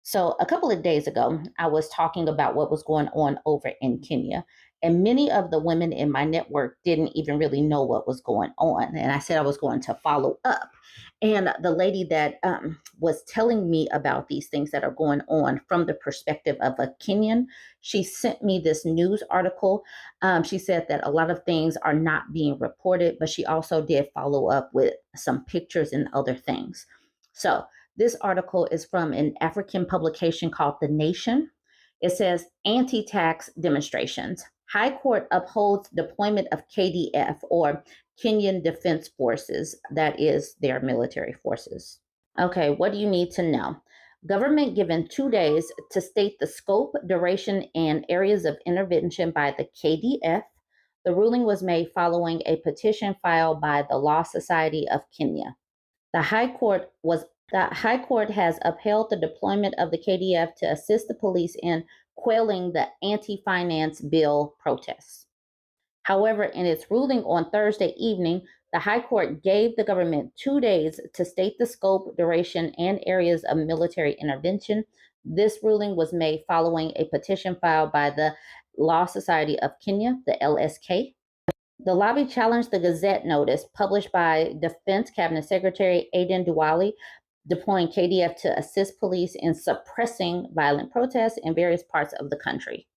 So, a couple of days ago, I was talking about what was going on over in Kenya. And many of the women in my network didn't even really know what was going on. And I said I was going to follow up. And the lady that was telling me about these things that are going on from the perspective of a Kenyan, she sent me this news article. She said that a lot of things are not being reported, but she also did follow up with some pictures and other things. So, this article is from an African publication called The Nation. It says anti tax demonstrations. High Court upholds deployment of KDF or Kenyan Defense Forces, that is their military forces. Okay, what do you need to know? Government given 2 days to state the scope, duration, and areas of intervention by the KDF. The ruling was made following a petition filed by the Law Society of Kenya. The High Court was the High Court has upheld the deployment of the KDF to assist the police in quelling the anti-finance bill protests. However, in its ruling on Thursday evening, the High Court gave the government 2 days to state the scope, duration, and areas of military intervention. This ruling was made following a petition filed by the Law Society of Kenya, the LSK. The lobby challenged the Gazette notice published by Defense Cabinet Secretary Aden Duale deploying KDF to assist police in suppressing violent protests in various parts of the country.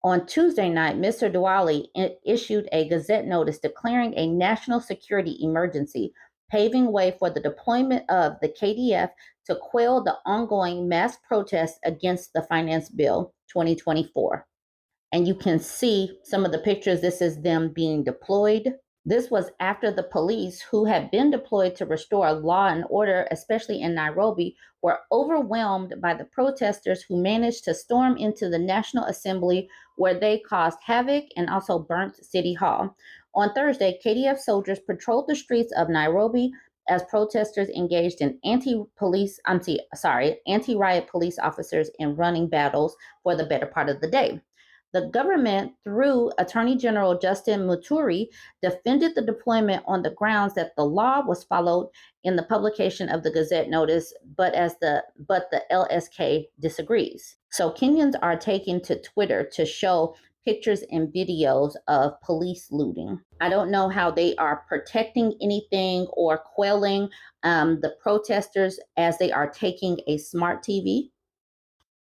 On Tuesday night, Mr. Duale issued a Gazette notice declaring a national security emergency, paving way for the deployment of the KDF to quell the ongoing mass protests against the Finance Bill 2024. And you can see some of the pictures. This is them being deployed. This was after the police, who had been deployed to restore law and order, especially in Nairobi, were overwhelmed by the protesters who managed to storm into the National Assembly, where they caused havoc and also burnt City Hall. On Thursday, KDF soldiers patrolled the streets of Nairobi as protesters engaged in anti-riot police officers in running battles for the better part of the day. The government, through Attorney General Justin Muturi, defended the deployment on the grounds that the law was followed in the publication of the Gazette notice, but the LSK disagrees. So Kenyans are taking to Twitter to show pictures and videos of police looting. I don't know how they are protecting anything or quelling the protesters as they are taking a smart TV.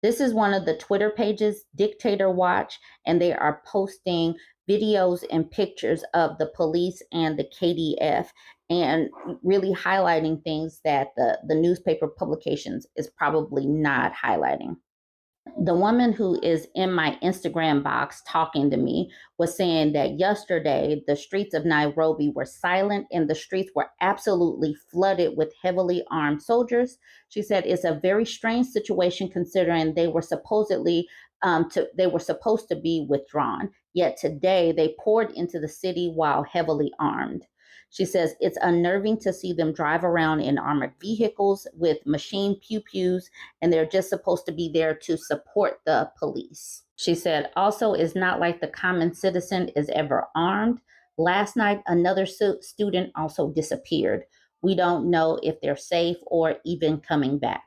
This is one of the Twitter pages, Dictator Watch, and they are posting videos and pictures of the police and the KDF and really highlighting things that the newspaper publications is probably not highlighting. The woman who is in my Instagram box talking to me was saying that yesterday the streets of Nairobi were silent and the streets were absolutely flooded with heavily armed soldiers. She said it's a very strange situation considering they were supposed to be withdrawn. Yet today they poured into the city while heavily armed. She says it's unnerving to see them drive around in armored vehicles with machine pew-pews, and they're just supposed to be there to support the police. She said, also, it's not like the common citizen is ever armed. Last night, another student also disappeared. We don't know if they're safe or even coming back.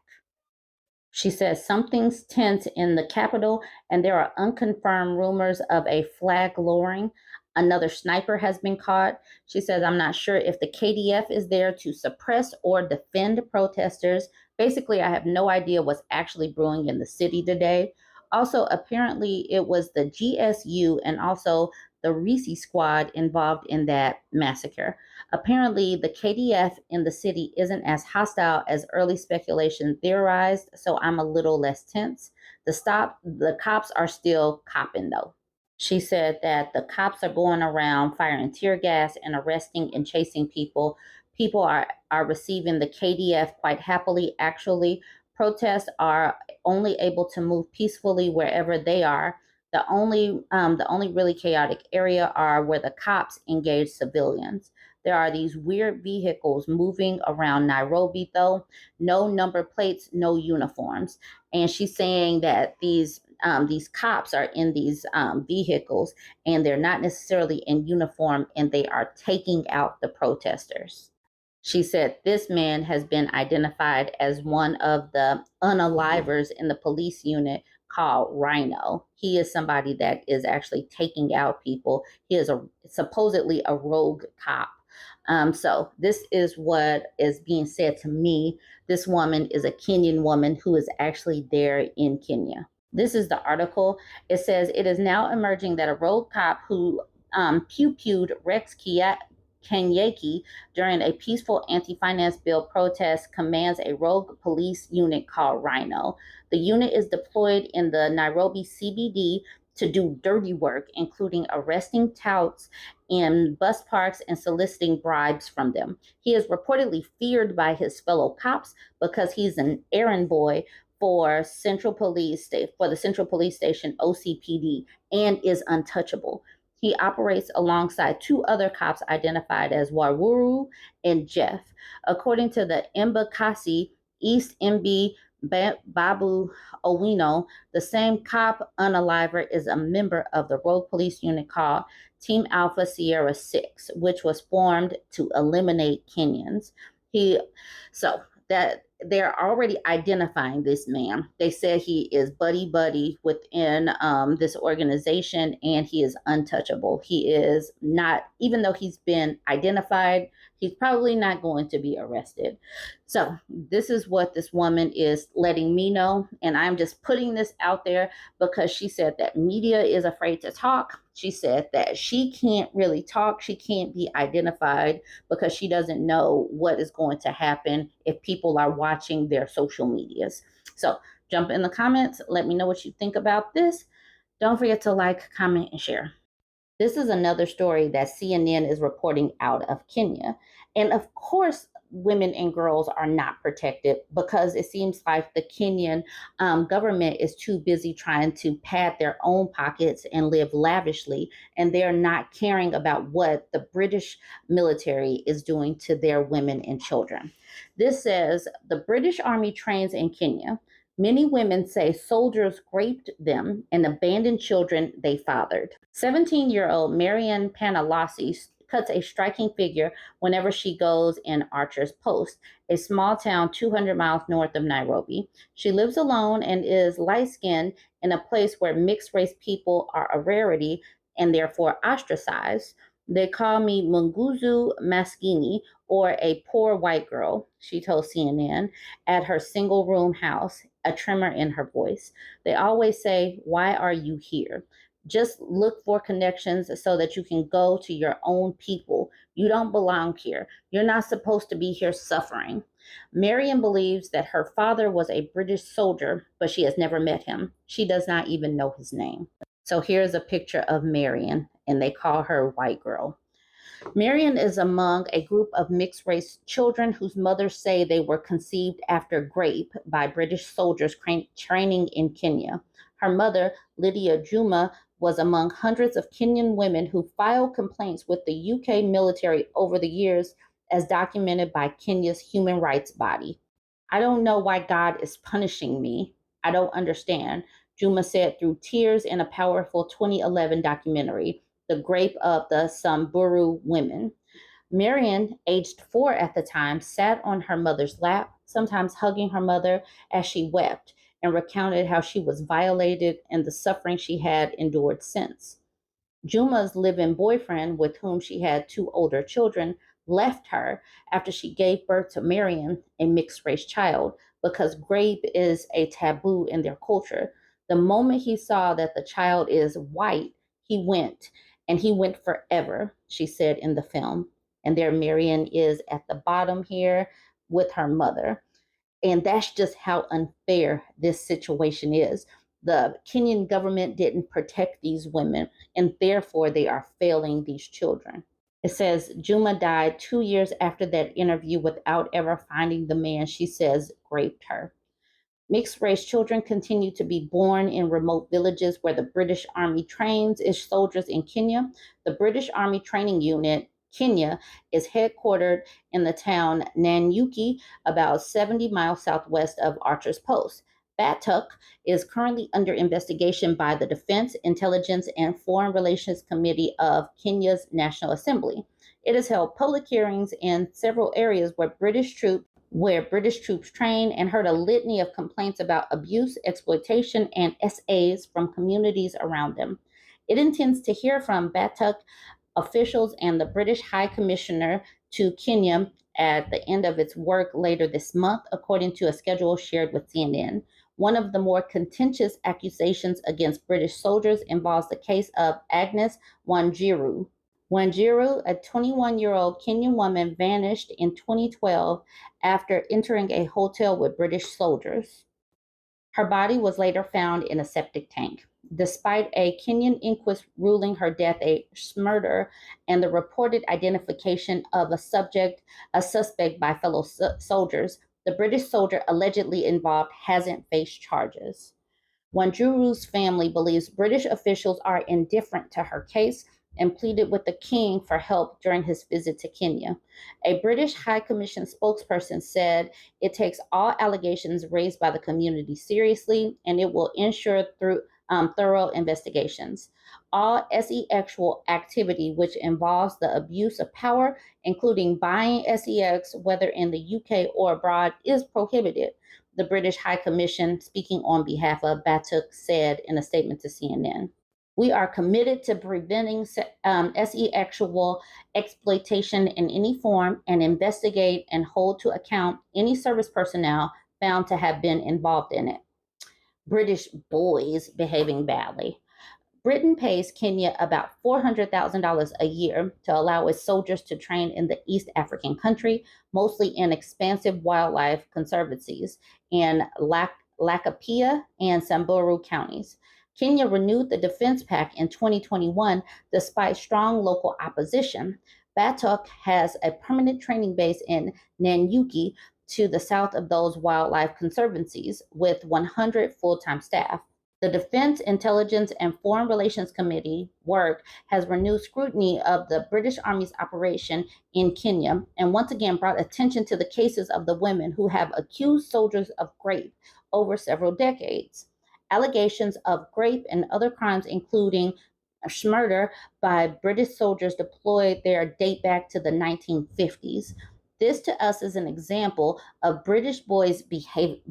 She says something's tense in the capital, and there are unconfirmed rumors of a flag lowering. Another sniper has been caught. She says, I'm not sure if the KDF is there to suppress or defend protesters. Basically, I have no idea what's actually brewing in the city today. Also, apparently, it was the GSU and also the Reese squad involved in that massacre. Apparently, the KDF in the city isn't as hostile as early speculation theorized, so I'm a little less tense. The cops are still copping though. She said that the cops are going around firing tear gas and arresting and chasing people. People are receiving the KDF quite happily, actually. Protests are only able to move peacefully wherever they are. The only really chaotic area are where the cops engage civilians. There are these weird vehicles moving around Nairobi, though. No number plates, no uniforms. And she's saying that these cops are in these vehicles and they're not necessarily in uniform and they are taking out the protesters. She said this man has been identified as one of the unalivers in the police unit called Rhino. He is somebody that is actually taking out people. He is supposedly a rogue cop. So this is what is being said to me. This woman is a Kenyan woman who is actually there in Kenya. This is the article. It says it is now emerging that a rogue cop who pew-pewed Rex Kenyaki during a peaceful anti-finance bill protest commands a rogue police unit called Rhino. The unit is deployed in the Nairobi CBD to do dirty work, including arresting touts in bus parks and soliciting bribes from them. He is reportedly feared by his fellow cops because he's an errand boy for the Central Police Station OCPD and is untouchable. He operates alongside two other cops identified as Waruru and Jeff. According to the Embakasi East MB Babu Owino, the same cop unaliver is a member of the rogue police unit called Team Alpha Sierra 6, which was formed to eliminate Kenyans. He so that they're already identifying this man. They said he is buddy within this organization, and he is untouchable. He is not, even though he's been identified, he's probably not going to be arrested. So this is what this woman is letting me know, and I'm just putting this out there because she said that media is afraid to talk. She said that she can't really talk. She can't be identified because she doesn't know what is going to happen if people are watching their social medias. So jump in the comments. Let me know what you think about this. Don't forget to like, comment, and share. This is another story that CNN is reporting out of Kenya. And of course, women and girls are not protected because it seems like the Kenyan government is too busy trying to pad their own pockets and live lavishly, and they're not caring about what the British military is doing to their women and children. This says the British Army trains in Kenya. Many women say soldiers raped them and abandoned children they fathered. 17-year-old Marianne Panalasi cuts a striking figure whenever she goes in Archer's Post, a small town 200 miles north of Nairobi. She lives alone and is light-skinned in a place where mixed-race people are a rarity and therefore ostracized. They call me Munguzu Maskini, or a poor white girl, she told CNN, at her single room house, a tremor in her voice. They always say, "Why are you here?" Just look for connections so that you can go to your own people. You don't belong here. You're not supposed to be here suffering. Marion believes that her father was a British soldier, but she has never met him. She does not even know his name. So here's a picture of Marion, and they call her White Girl. Marion is among a group of mixed race children whose mothers say they were conceived after Grape by British soldiers training in Kenya. Her mother, Lydia Juma, was among hundreds of Kenyan women who filed complaints with the UK military over the years, as documented by Kenya's human rights body. "I don't know why God is punishing me. I don't understand," Juma said through tears in a powerful 2011 documentary, The Grape of the Samburu Women. Marion, aged 4 at the time, sat on her mother's lap, sometimes hugging her mother as she wept, and recounted how she was violated and the suffering she had endured since. Juma's live-in boyfriend, with whom she had two older children, left her after she gave birth to Marion, a mixed-race child, because grape is a taboo in their culture. The moment he saw that the child is white, he went, and he went forever, she said in the film. And there Marion is at the bottom here with her mother. And that's just how unfair this situation is. The Kenyan government didn't protect these women, and therefore they are failing these children. It says Juma died 2 years after that interview without ever finding the man she says raped her. Mixed race children continue to be born in remote villages where the British Army trains its soldiers in Kenya. The British Army Training Unit, Kenya, is headquartered in the town Nanyuki, about 70 miles southwest of Archer's Post. Batuk is currently under investigation by the Defense, Intelligence, and Foreign Relations Committee of Kenya's National Assembly. It has held public hearings in several areas where British troops trained and heard a litany of complaints about abuse, exploitation, and SAs from communities around them. It intends to hear from Batuk officials and the British High Commissioner to Kenya at the end of its work later this month, according to a schedule shared with CNN. One of the more contentious accusations against British soldiers involves the case of Agnes Wanjiru. Wanjiru, a 21-year-old Kenyan woman, vanished in 2012 after entering a hotel with British soldiers. Her body was later found in a septic tank. Despite a Kenyan inquest ruling her death a murder and the reported identification of a suspect by fellow soldiers, the British soldier allegedly involved hasn't faced charges. Wanjuru's family believes British officials are indifferent to her case and pleaded with the king for help during his visit to Kenya. A British High Commission spokesperson said it takes all allegations raised by the community seriously and it will ensure thorough investigations. All SEXual activity which involves the abuse of power, including buying SEX, whether in the UK or abroad, is prohibited, the British High Commission, speaking on behalf of Batuk, said in a statement to CNN. We are committed to preventing SEXual exploitation in any form and investigate and hold to account any service personnel found to have been involved in it. British boys behaving badly. Britain pays Kenya about $400,000 a year to allow its soldiers to train in the East African country, mostly in expansive wildlife conservancies in Laikipia and Samburu counties. Kenya renewed the defense pact in 2021 despite strong local opposition. Batok has a permanent training base in Nanyuki to the south of those wildlife conservancies with 100 full-time staff. The Defense, Intelligence, and Foreign Relations Committee work has renewed scrutiny of the British Army's operation in Kenya and once again brought attention to the cases of the women who have accused soldiers of rape over several decades. Allegations of rape and other crimes, including murder by British soldiers deployed there, date back to the 1950s. This to us is an example of British boys behaving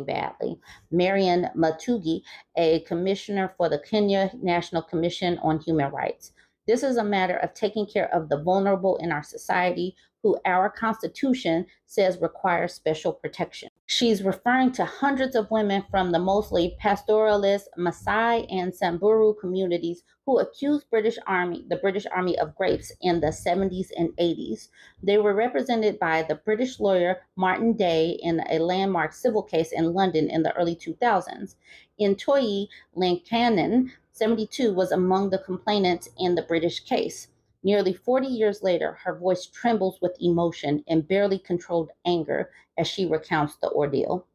badly. Marian Matugi, a commissioner for the Kenya National Commission on Human Rights. This is a matter of taking care of the vulnerable in our society who our Constitution says require special protection. She's referring to hundreds of women from the mostly pastoralist Maasai and Samburu communities who accused the British Army of rapes in the 70s and 80s. They were represented by the British lawyer Martin Day in a landmark civil case in London in the early 2000s. Intoyi Lankanen, 72, was among the complainants in the British case. Nearly 40 years later, her voice trembles with emotion and barely controlled anger as she recounts the ordeal.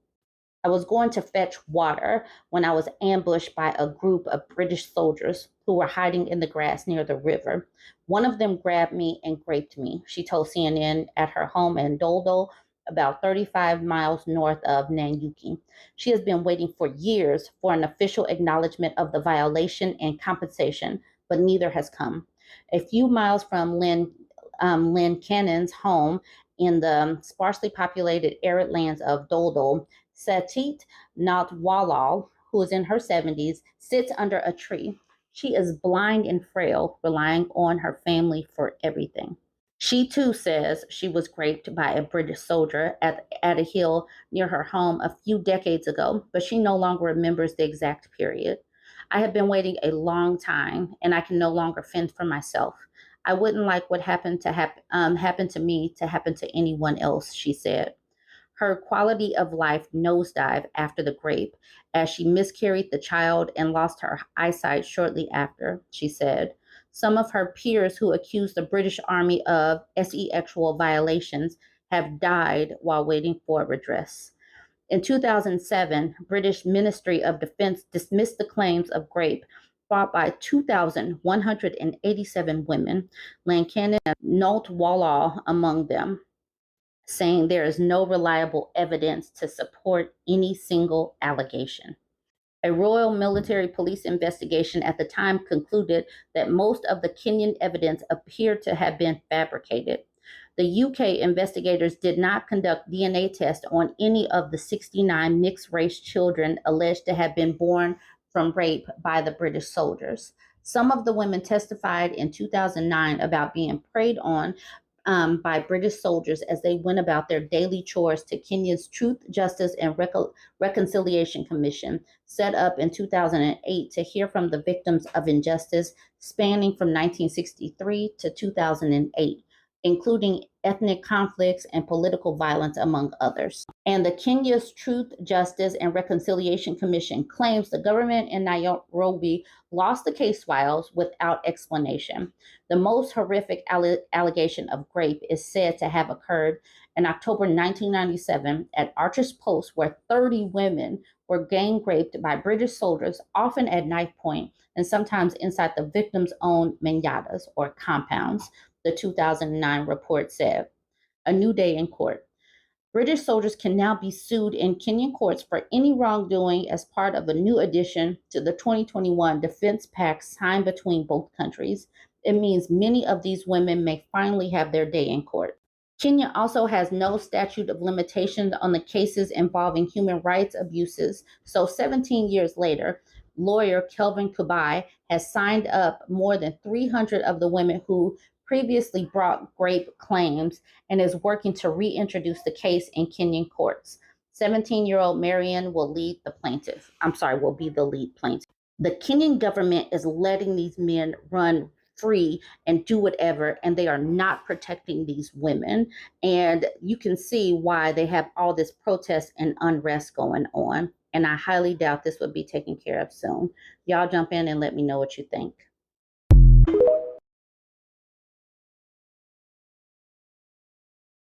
I was going to fetch water when I was ambushed by a group of British soldiers who were hiding in the grass near the river. One of them grabbed me and raped me, she told CNN at her home in Doldo, about 35 miles north of Nanyuki. She has been waiting for years for an official acknowledgement of the violation and compensation, but neither has come. A few miles from Lynn Cannon's home in the sparsely populated arid lands of Doldo, Satit Natwalal, who is in her 70s, sits under a tree. She is blind and frail, relying on her family for everything. She too says she was raped by a British soldier at a hill near her home a few decades ago, but she no longer remembers the exact period. I have been waiting a long time, and I can no longer fend for myself. I wouldn't like what happened to me to happen to anyone else, she said. Her quality of life nosedived after the rape as she miscarried the child and lost her eyesight shortly after, she said. Some of her peers who accused the British Army of SEXual violations have died while waiting for redress. In 2007, British Ministry of Defense dismissed the claims of rape fought by 2,187 women, Lankanen and Notwallah among them, saying there is no reliable evidence to support any single allegation. A Royal Military Police investigation at the time concluded that most of the Kenyan evidence appeared to have been fabricated. The UK investigators did not conduct DNA tests on any of the 69 mixed race children alleged to have been born from rape by the British soldiers. Some of the women testified in 2009 about being preyed on by British soldiers as they went about their daily chores to Kenya's Truth, Justice, and Reconciliation Commission, set up in 2008 to hear from the victims of injustice spanning from 1963 to 2008, including ethnic conflicts and political violence, among others. And the Kenya's Truth, Justice, and Reconciliation Commission claims the government in Nairobi lost the case files without explanation. The most horrific allegation of rape is said to have occurred in October 1997 at Archer's Post, where 30 women were gang raped by British soldiers, often at knife point, and sometimes inside the victims' own manyatas or compounds, the 2009 report said. A new day in court. British soldiers can now be sued in Kenyan courts for any wrongdoing as part of a new addition to the 2021 Defense Pact signed between both countries. It means many of these women may finally have their day in court. Kenya also has no statute of limitations on the cases involving human rights abuses. So 17 years later, lawyer Kelvin Kubai has signed up more than 300 of the women who previously brought rape claims and is working to reintroduce the case in Kenyan courts. 17-year-old Marian will will be the lead plaintiff. The Kenyan government is letting these men run free and do whatever, and they are not protecting these women. And you can see why they have all this protest and unrest going on. And I highly doubt this will be taken care of soon. Y'all jump in and let me know what you think.